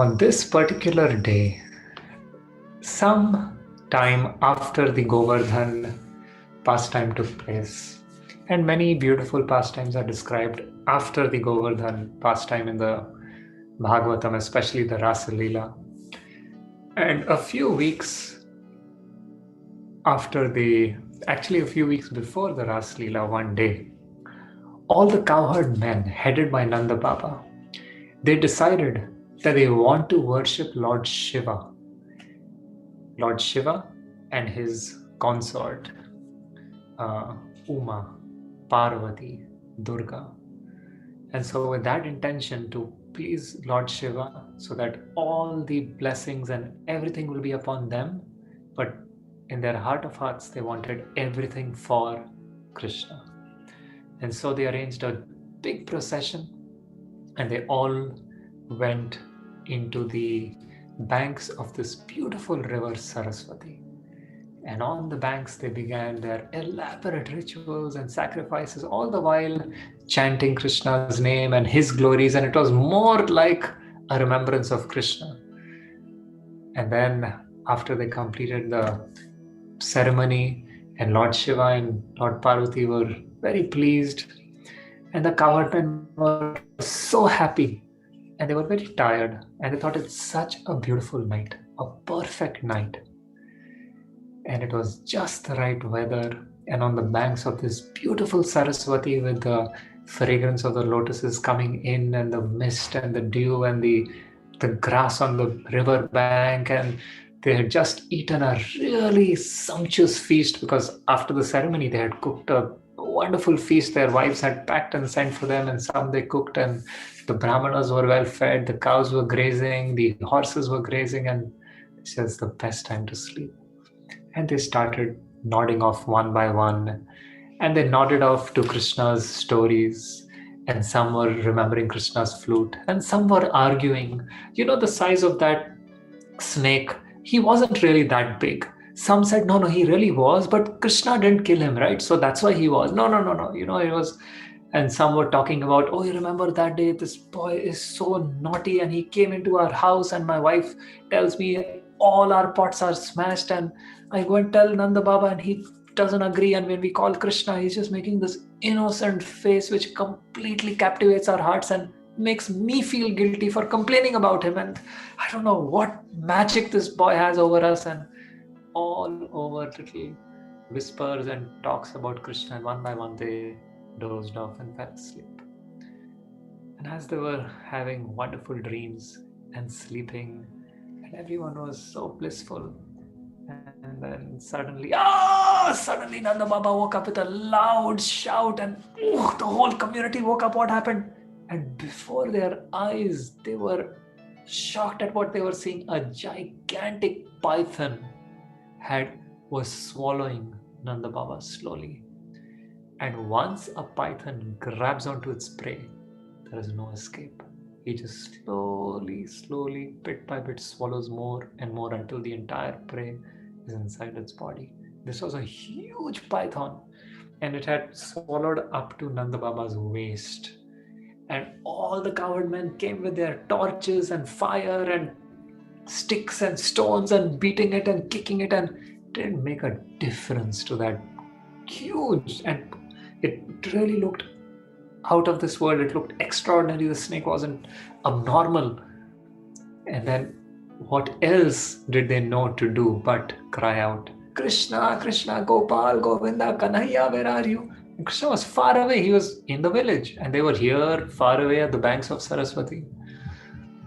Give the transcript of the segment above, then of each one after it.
On this particular day, some time after the Govardhan pastime took place, and many beautiful pastimes are described after the Govardhan pastime in the Bhagavatam, especially the Rasa Leela. And a few weeks a few weeks before the Rasa Leela, one day, all the cowherd men headed by Nanda Baba, they decided that they want to worship Lord Shiva and his consort, Uma, Parvati, Durga. And so, with that intention to please Lord Shiva, so that all the blessings and everything will be upon them, but in their heart of hearts, they wanted everything for Krishna. And so, they arranged a big procession and they all went into the banks of this beautiful river Saraswati. And on the banks, they began their elaborate rituals and sacrifices, all the while chanting Krishna's name and his glories. And it was more like a remembrance of Krishna. And then, after they completed the ceremony, and Lord Shiva and Lord Parvati were very pleased, and the cowherd men were so happy, and they were very tired, and they thought it's such a beautiful night, a perfect night. And it was just the right weather, and on the banks of this beautiful Saraswati with the fragrance of the lotuses coming in and the mist and the dew and the grass on the river bank, and they had just eaten a really sumptuous feast, because after the ceremony they had cooked a wonderful feast. Their wives had packed and sent for them, and some they cooked, and the brahmanas were well fed, the cows were grazing, the horses were grazing, and it's just the best time to sleep. And they started nodding off one by one, and they nodded off to Krishna's stories, and some were remembering Krishna's flute, and some were arguing. The size of that snake, he wasn't really that big. Some said, no, he really was, but Krishna didn't kill him, right? So that's why he was. No. It was. And some were talking about, oh, you remember that day, this boy is so naughty and he came into our house and my wife tells me all our pots are smashed, and I go and tell Nanda Baba and he doesn't agree, and when we call Krishna, he's just making this innocent face which completely captivates our hearts and makes me feel guilty for complaining about him, and I don't know what magic this boy has over us, and all over little whispers and talks about Krishna, and one by one they dozed off and fell asleep. And as they were having wonderful dreams and sleeping, and everyone was so blissful, and then suddenly Nanda Baba woke up with a loud shout, and the whole community woke up. What happened? And before their eyes, they were shocked at what they were seeing. A gigantic python was swallowing Nanda Baba slowly. And once a python grabs onto its prey, there is no escape. He just slowly, bit by bit, swallows more and more until the entire prey is inside its body. This was a huge python, and it had swallowed up to Nanda Baba's waist. And all the cowherd men came with their torches and fire and sticks and stones and beating it and kicking it, and it didn't make a difference to that huge. And it really looked out of this world. It looked extraordinary. The snake wasn't abnormal. And then what else did they know to do but cry out, Krishna, Krishna, Gopal, Govinda, Kanhaiya, where are you? And Krishna was far away. He was in the village, and they were here far away at the banks of Saraswati.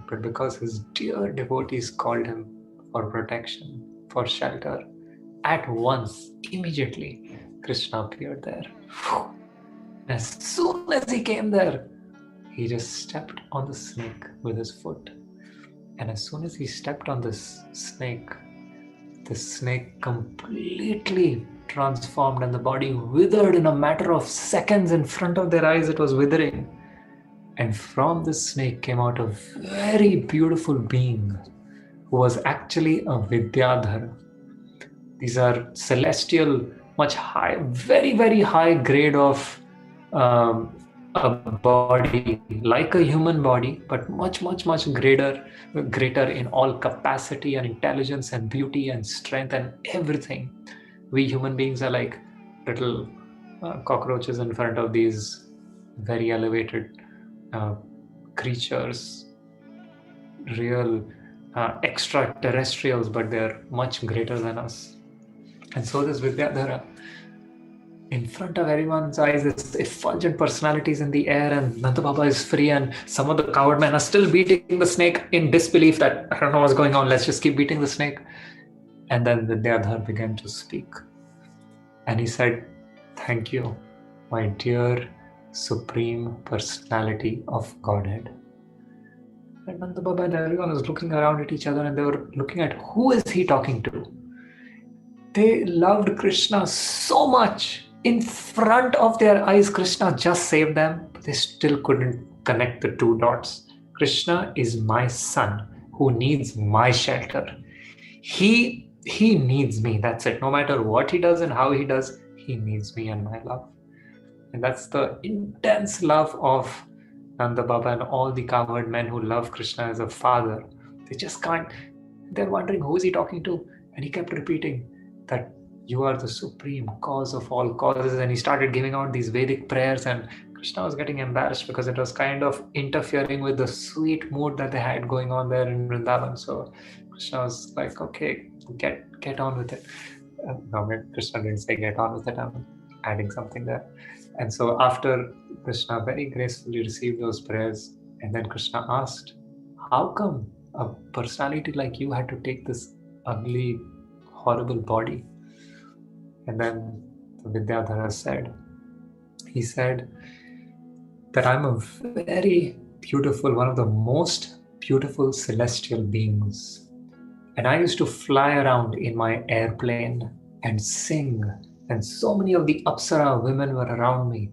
But because his dear devotees called him for protection, for shelter, at once, immediately, Krishna appeared there. As soon as he came there, he just stepped on the snake with his foot. And as soon as he stepped on this snake, the snake completely transformed, and the body withered in a matter of seconds. In front of their eyes, it was withering. And from the snake came out a very beautiful being who was actually a Vidyadhara. These are celestial, much high, very, very high grade of a body like a human body, but much greater in all capacity and intelligence and beauty and strength and everything. We human beings are like little cockroaches in front of these very elevated uh, creatures, real extraterrestrials, but they're much greater than us. And so this Vidyadhara, in front of everyone's eyes, this effulgent personalities in the air, and Nanda Baba is free, and some of the coward men are still beating the snake in disbelief that I don't know what's going on, let's just keep beating the snake. And then Vidyadhar began to speak. And he said, "Thank you, my dear Supreme Personality of Godhead." And Nanda Baba and everyone was looking around at each other, and they were looking at who is he talking to. They loved Krishna so much. In front of their eyes, Krishna just saved them, but they still couldn't connect the two dots. Krishna is my son who needs my shelter. He needs me. That's it. No matter what he does and how he does, he needs me and my love. And that's the intense love of Nanda Baba and all the cowherd men who love Krishna as a father. They just can't. They're wondering who is he talking to, and he kept repeating that you are the supreme cause of all causes. And he started giving out these Vedic prayers, and Krishna was getting embarrassed because it was kind of interfering with the sweet mood that they had going on there in Vrindavan. So Krishna was like, okay, get on with it. No, Krishna didn't say get on with it. I'm adding something there. And so after Krishna very gracefully received those prayers, and then Krishna asked, how come a personality like you had to take this ugly, horrible body? And then Vidyadhara said, he said that I'm a very beautiful, one of the most beautiful celestial beings. And I used to fly around in my airplane and sing. And so many of the Apsara women were around me.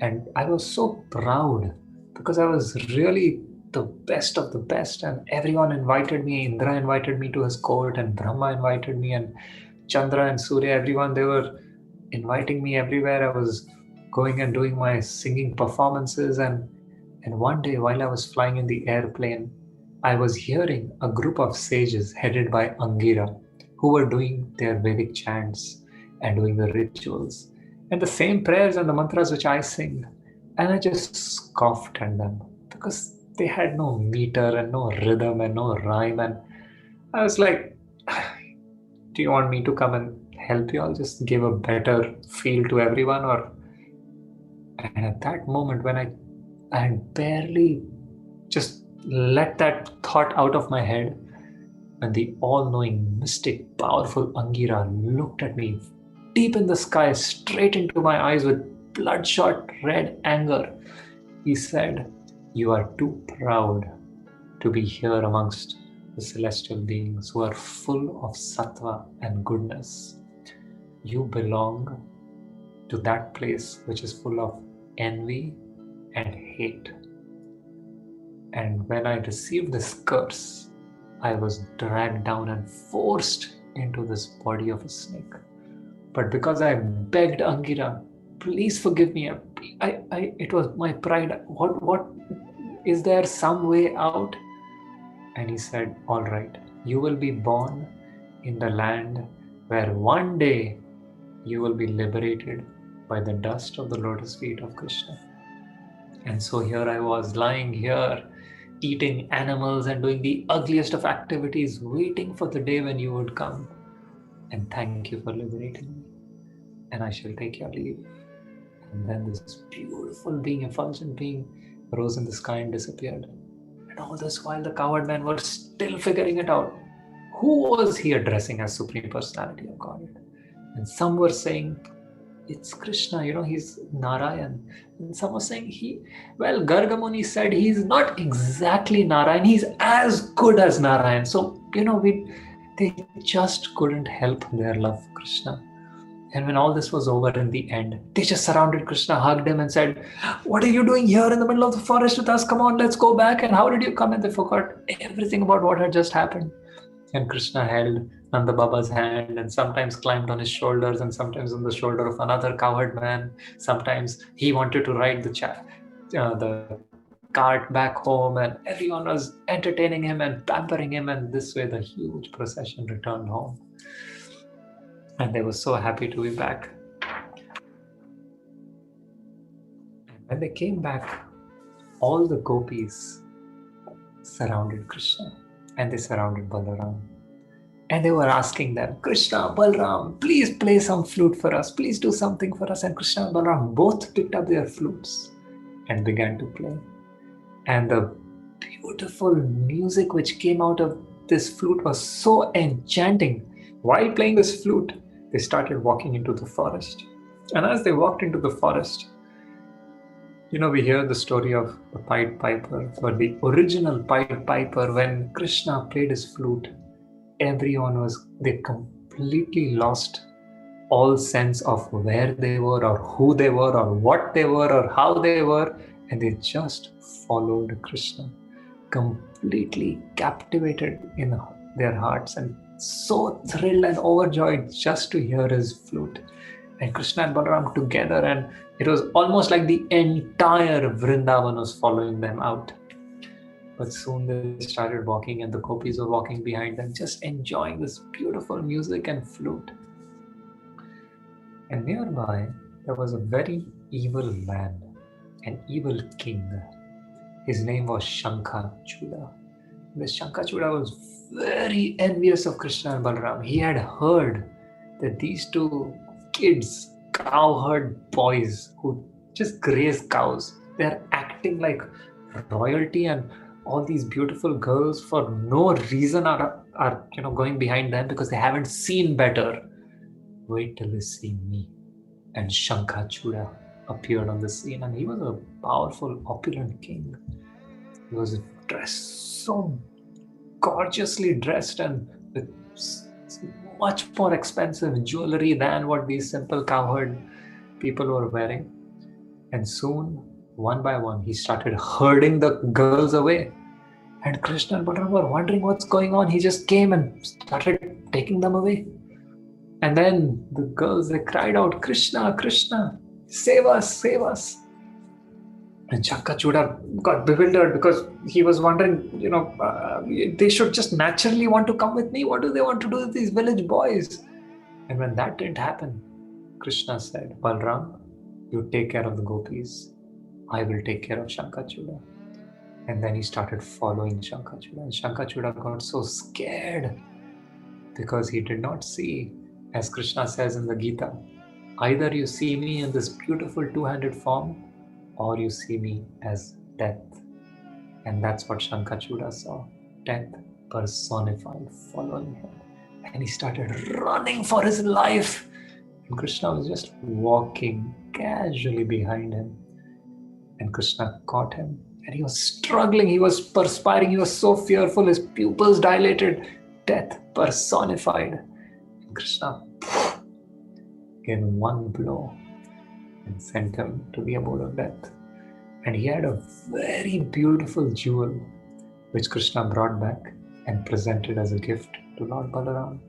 And I was so proud because I was really the best of the best. And everyone invited me. Indra invited me to his court, and Brahma invited me, and Chandra and Surya, everyone, they were inviting me everywhere. I was going and doing my singing performances. And one day while I was flying in the airplane, I was hearing a group of sages headed by Angira who were doing their Vedic chants and doing the rituals and the same prayers and the mantras which I sing. And I just scoffed at them because they had no meter and no rhythm and no rhyme. And I was like, do you want me to come and help you? I'll just give a better feel to everyone. And at that moment when I had barely just let that thought out of my head, when the all-knowing, mystic, powerful Angira looked at me deep in the sky, straight into my eyes with bloodshot red anger, he said, you are too proud to be here amongst the celestial beings who are full of sattva and goodness. You belong to that place which is full of envy and hate. And when I received this curse, I was dragged down and forced into this body of a snake. But because I begged Angira, please forgive me. It was my pride. What is there some way out? And he said, all right, you will be born in the land where one day you will be liberated by the dust of the lotus feet of Krishna. And so here I was lying here, eating animals and doing the ugliest of activities, waiting for the day when you would come. And thank you for liberating me. And I shall take your leave. And then this beautiful being, effulgent being, rose in the sky and disappeared. And all this while the coward men were still figuring it out. Who was he addressing as Supreme Personality of Godhead? And some were saying, it's Krishna, he's Narayan. And some were saying, Garga Muni said he's not exactly Narayan, he's as good as Narayan. So, they just couldn't help their love for Krishna. And when all this was over in the end, they just surrounded Krishna, hugged him and said, what are you doing here in the middle of the forest with us? Come on, let's go back. And how did you come? And they forgot everything about what had just happened. And Krishna held Nanda Baba's hand and sometimes climbed on his shoulders and sometimes on the shoulder of another cowherd man. Sometimes he wanted to ride the the cart back home, and everyone was entertaining him and pampering him, and this way the huge procession returned home. And they were so happy to be back. And when they came back, all the gopis surrounded Krishna and they surrounded Balaram. And they were asking them, Krishna, Balaram, please play some flute for us. Please do something for us. And Krishna and Balaram both picked up their flutes and began to play. And the beautiful music which came out of this flute was so enchanting. While playing this flute, they started walking into the forest. And as they walked into the forest, we hear the story of the Pied Piper, but the original Pied Piper, when Krishna played his flute, they completely lost all sense of where they were or who they were or what they were or how they were, and they just followed Krishna, completely captivated in their hearts and so thrilled and overjoyed just to hear his flute. And Krishna and Balaram together, and it was almost like the entire Vrindavan was following them out. But soon they started walking and the gopis were walking behind them, just enjoying this beautiful music and flute. And nearby, there was a very evil man, an evil king. His name was Shankachuda. This Shankachuda was very envious of Krishna and Balaram. He had heard that these two kids, cowherd boys who just graze cows, they're acting like royalty, and all these beautiful girls for no reason are going behind them because they haven't seen better. Wait till they see me. And Shankachuda appeared on the scene, and he was a powerful, opulent king. He was dressed so gorgeously dressed and with much more expensive jewelry than what these simple cowherd people were wearing. And soon, one by one, he started herding the girls away. And Krishna and Balaram were wondering what's going on. He just came and started taking them away. And then the girls, they cried out, Krishna, Krishna, save us, save us. And Shankachuda got bewildered because he was wondering, they should just naturally want to come with me. What do they want to do with these village boys? And when that didn't happen, Krishna said, Balaram, you take care of the gopis. I will take care of Shankachuda. And then he started following Shankachuda. And Shankachuda got so scared because he did not see, as Krishna says in the Gita, either you see me in this beautiful two-handed form or you see me as death. And that's what Shankachuda saw, death personified following him. And he started running for his life. And Krishna was just walking casually behind him. And Krishna caught him. And he was struggling, he was perspiring, he was so fearful, his pupils dilated, death personified. And Krishna gave him one blow and sent him to the abode of death. And he had a very beautiful jewel which Krishna brought back and presented as a gift to Lord Balaram.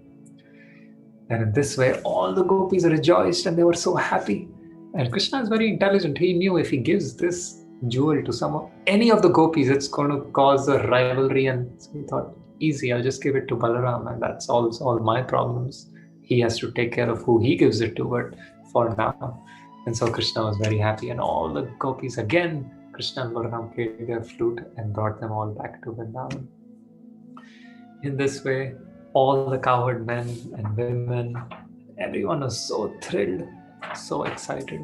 And in this way, all the gopis rejoiced and they were so happy. And Krishna is very intelligent. He knew if he gives this jewel to any of the gopis, it's going to cause a rivalry. And so he thought, easy, I'll just give it to Balaram and that solves all my problems. He has to take care of who he gives it to, but for now. And so Krishna was very happy, and all the gopis again, Krishna and Balaram played their flute and brought them all back to Vrindavan. In this way, all the cowherd men and women, everyone was so thrilled, so excited.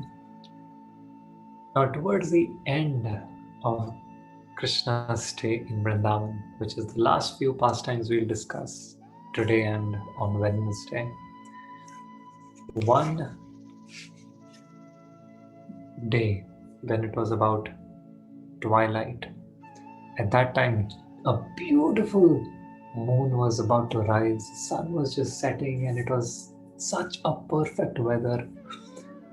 Now towards the end of Krishna's stay in Vrindavan, which is the last few pastimes we'll discuss today and on Wednesday, one day when it was about twilight, at that time a beautiful moon was about to rise, the sun was just setting, and it was such a perfect weather.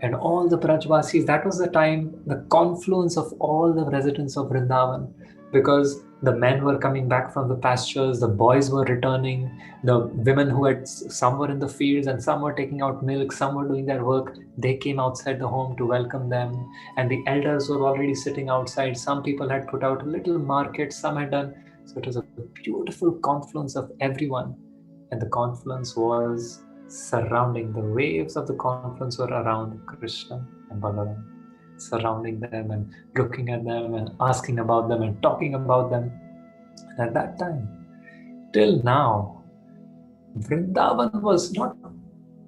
And all the Brajvasis, that was the time, the confluence of all the residents of Vrindavan, because The men were coming back from the pastures, the boys were returning, the women who had, some were in the fields and some were taking out milk, some were doing their work, they came outside the home to welcome them. And the elders were already sitting outside. Some people had put out a little market, some had done. So it was a beautiful confluence of everyone. And the confluence was surrounding, the waves of the confluence were around Krishna and Balaram, surrounding them and looking at them and asking about them and talking about them. And at that time, till now, Vrindavan was not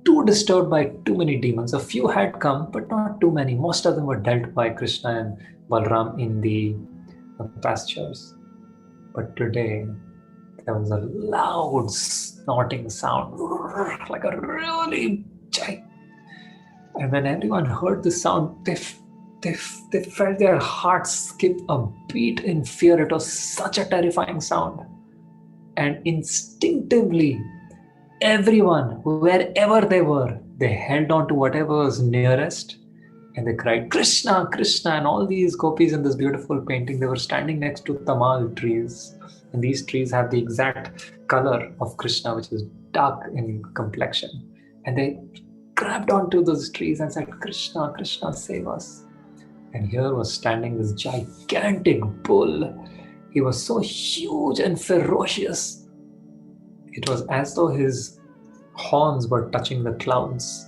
too disturbed by too many demons. A few had come, but not too many. Most of them were dealt by Krishna and Balaram in the pastures. But today, there was a loud snorting sound, like a really giant. And when everyone heard the sound, they felt their hearts skip a beat in fear. It was such a terrifying sound. And instinctively, everyone, wherever they were, they held on to whatever was nearest and they cried, Krishna, Krishna. And all these gopis in this beautiful painting, they were standing next to tamal trees. And these trees have the exact color of Krishna, which is dark in complexion. And they grabbed onto those trees and said, Krishna, Krishna, save us. And here was standing this gigantic bull. He was so huge and ferocious. It was as though his horns were touching the clouds.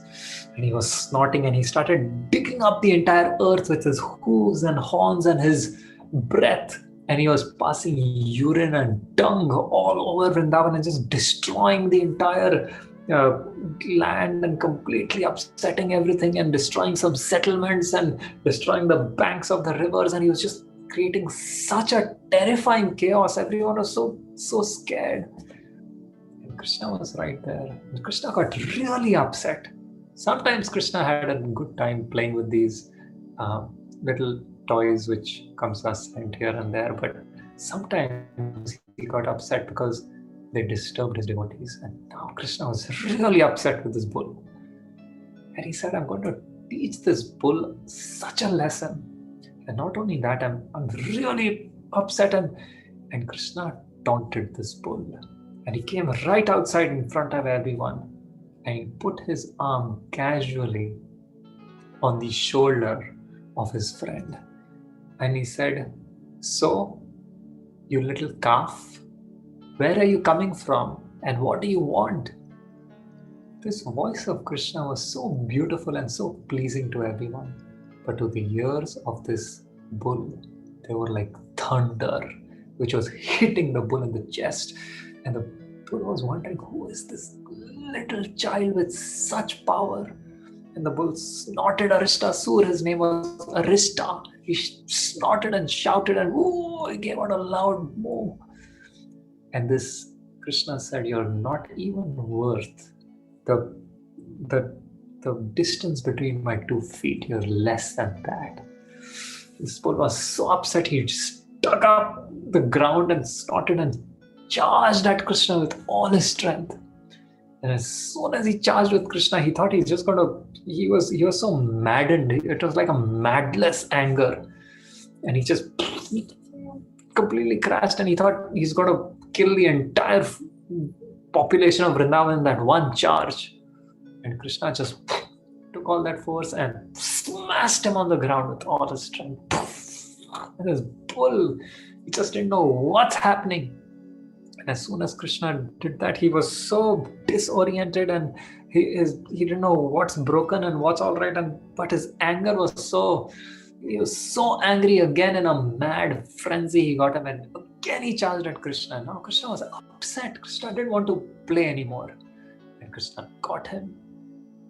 And he was snorting and he started digging up the entire earth with his hooves and horns and his breath. And he was passing urine and dung all over Vrindavan and just destroying the entire land and completely upsetting everything and destroying some settlements and destroying the banks of the rivers. And he was just creating such a terrifying chaos. Everyone was so scared. And Krishna was right there. And Krishna got really upset. Sometimes Krishna had a good time playing with these little toys which comes us sent here and there, but sometimes he got upset because they disturbed his devotees. And now Krishna was really upset with this bull. And he said, I'm going to teach this bull such a lesson. And not only that, I'm really upset. And Krishna taunted this bull. And he came right outside in front of everyone. And he put his arm casually on the shoulder of his friend. And he said, so, you little calf, where are you coming from? And what do you want? This voice of Krishna was so beautiful and so pleasing to everyone. But to the ears of this bull, they were like thunder, which was hitting the bull in the chest. And the bull was wondering, who is this little child with such power? And the bull snorted Arishta Sur. His name was Arishta. He snorted and shouted and he gave out a loud moo. And this Krishna said, you're not even worth the distance between my 2 feet. You're less than that. This bull was so upset, he stuck up the ground and snorted and charged at Krishna with all his strength. And as soon as he charged with Krishna, he thought he's just going to, he was so maddened. It was like a madless anger. And he just completely crashed and he thought he's going to kill the entire population of Vrindavan in that one charge. And Krishna just took all that force and smashed him on the ground with all his strength. And this bull, he just didn't know what's happening. And as soon as Krishna did that, he was so disoriented and he didn't know what's broken and what's all right. But his anger was he was so angry again in a mad frenzy. He got him and again he charged at Krishna. Now Krishna was upset. Krishna didn't want to play anymore. And Krishna got him,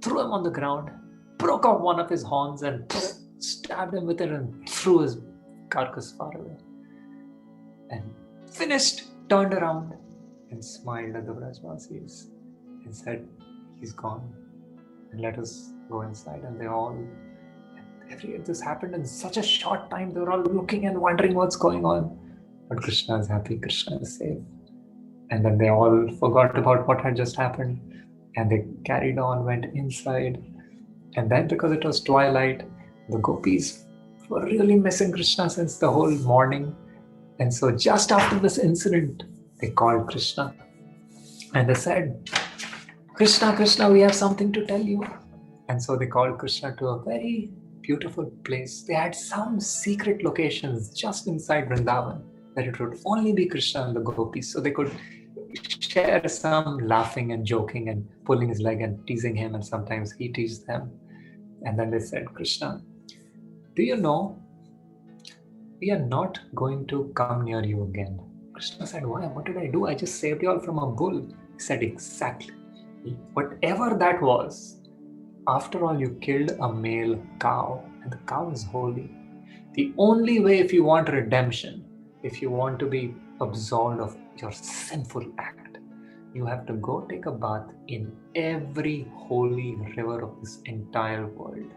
threw him on the ground, broke off one of his horns and stabbed him with it and threw his carcass far away. And finished, turned around and smiled at the Brajvasis and said, he's gone and let us go inside. And they all, this happened in such a short time, they were all looking and wondering what's going on. But Krishna is happy, Krishna is safe. And then they all forgot about what had just happened and they carried on, went inside. And then because it was twilight, the gopis were really missing Krishna since the whole morning. And so just after this incident, they called Krishna and they said, Krishna, Krishna, we have something to tell you. And so they called Krishna to a very beautiful place. They had some secret locations just inside Vrindavan where it would only be Krishna and the gopis. So they could share some laughing and joking and pulling his leg and teasing him, and sometimes he teased them. And then they said, Krishna, do you know, we are not going to come near you again. Krishna said, why? What did I do? I just saved you all from a bull. He said, exactly. Whatever that was, after all, you killed a male cow, and the cow is holy. The only way, if you want redemption, if you want to be absolved of your sinful act, you have to go take a bath in every holy river of this entire world.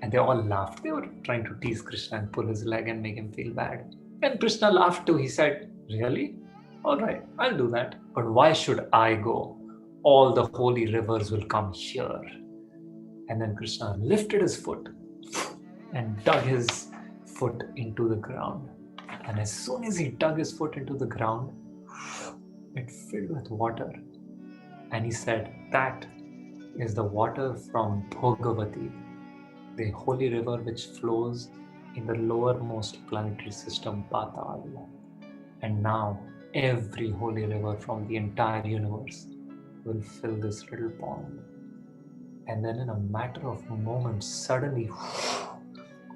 And they all laughed. They were trying to tease Krishna and pull his leg and make him feel bad. And Krishna laughed too. He said, really? All right, I'll do that. But why should I go? All the holy rivers will come here. And then Krishna lifted his foot and dug his foot into the ground. And as soon as he dug his foot into the ground, it filled with water. And he said, that is the water from Bhagavati, the holy river which flows in the lowermost planetary system, Patal. And now every holy river from the entire universe will fill this little pond. And then in a matter of moments, suddenly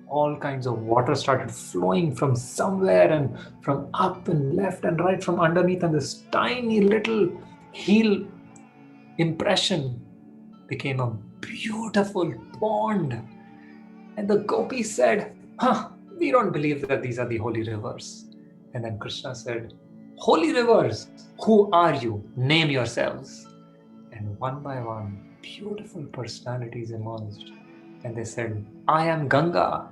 all kinds of water started flowing from somewhere and from up and left and right from underneath, and this tiny little heel impression became a beautiful pond. And the gopis said, we don't believe that these are the holy rivers. And then Krishna said, holy rivers, who are you? Name yourselves. And one by one, beautiful personalities emerged. And they said, I am Ganga,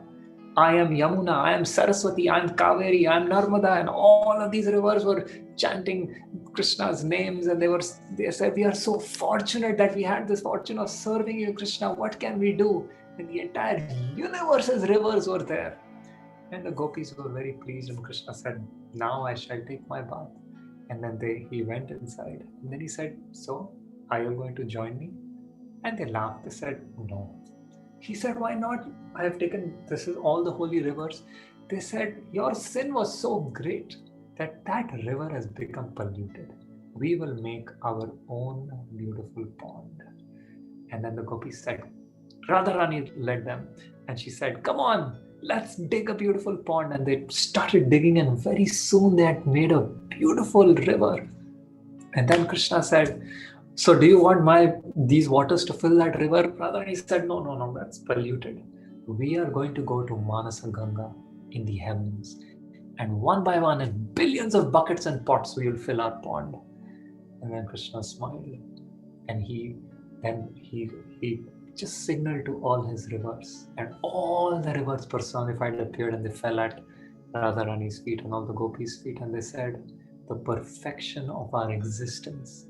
I am Yamuna, I am Saraswati, I am Kaveri, I am Narmada. And all of these rivers were chanting Krishna's names. And they said, we are so fortunate that we had this fortune of serving you, Krishna. What can we do? And the entire universe's rivers were there. And the gopis were very pleased, and Krishna said, now I shall take my bath. And then he went inside. And then he said, so, are you going to join me? And they laughed. They said, no. He said, why not? I have taken, this is all the holy rivers. They said, your sin was so great that river has become polluted. We will make our own beautiful pond. And then the gopis said, Radharani led them, and she said, come on, let's dig a beautiful pond. And they started digging, and very soon they had made a beautiful river. And then Krishna said, so do you want these waters to fill that river? Radharani said, no, that's polluted. We are going to go to Manasa Ganga in the heavens, and one by one in billions of buckets and pots we will fill our pond. And then Krishna smiled, and he just signaled to all his rivers, and all the rivers personified appeared, and they fell at Radharani's feet and all the gopis' feet, and they said, the perfection of our existence.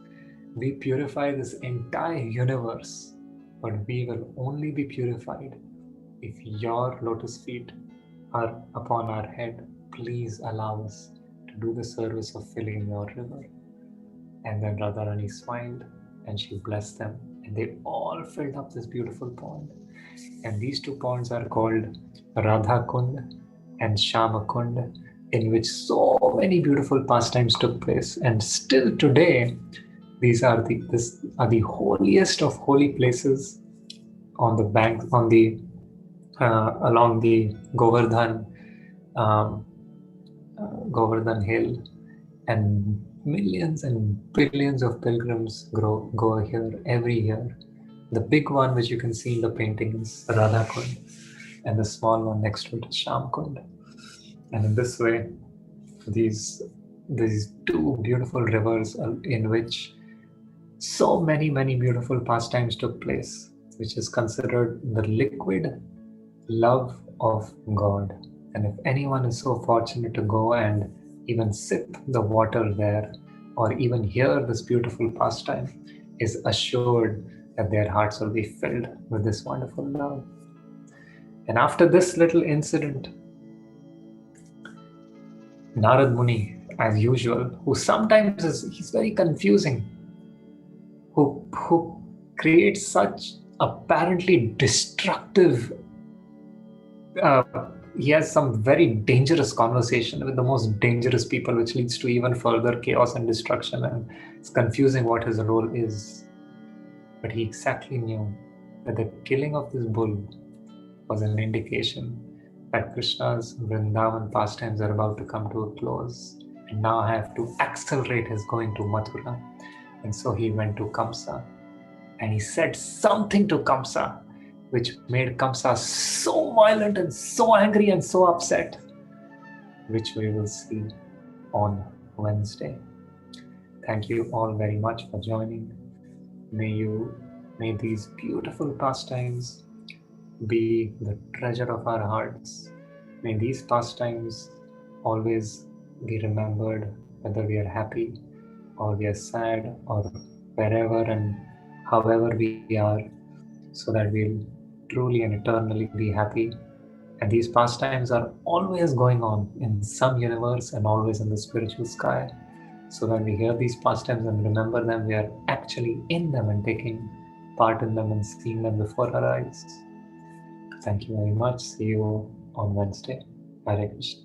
We purify this entire universe, but we will only be purified if your lotus feet are upon our head. Please allow us to do the service of filling your river. And then Radharani smiled, and she blessed them, and they all filled up this beautiful pond. And these two ponds are called Radha Kund and Shama Kund, in which so many beautiful pastimes took place. And still today, these are the holiest of holy places on the bank, along the Govardhan Hill, and millions and billions of pilgrims go here every year. The big one, which you can see in the painting, is Radha Kund, and the small one next to it is Sham Kund. And in this way, these two beautiful rivers in which so many beautiful pastimes took place, which is considered the liquid love of God. And if anyone is so fortunate to go and even sip the water there, or even hear this beautiful pastime, is assured that their hearts will be filled with this wonderful love. And after this little incident, Narad Muni, as usual, who sometimes he's very confusing, who creates such apparently destructive. Uh, he has some very dangerous conversation with the most dangerous people, which leads to even further chaos and destruction. And it's confusing what his role is. But he exactly knew that the killing of this bull was an indication that Krishna's Vrindavan pastimes are about to come to a close. And now I have to accelerate his going to Mathura. And so he went to Kamsa and he said something to Kamsa which made Kamsa so violent and so angry and so upset, which we will see on Wednesday. Thank you all very much for joining. May these beautiful pastimes be the treasure of our hearts. May these pastimes always be remembered, whether we are happy or we are sad or wherever and however we are, so that we'll truly and eternally be happy. And these pastimes are always going on in some universe and always in the spiritual sky. So when we hear these pastimes and remember them, we are actually in them and taking part in them and seeing them before our eyes. Thank you very much. See you on Wednesday. Hare Krishna.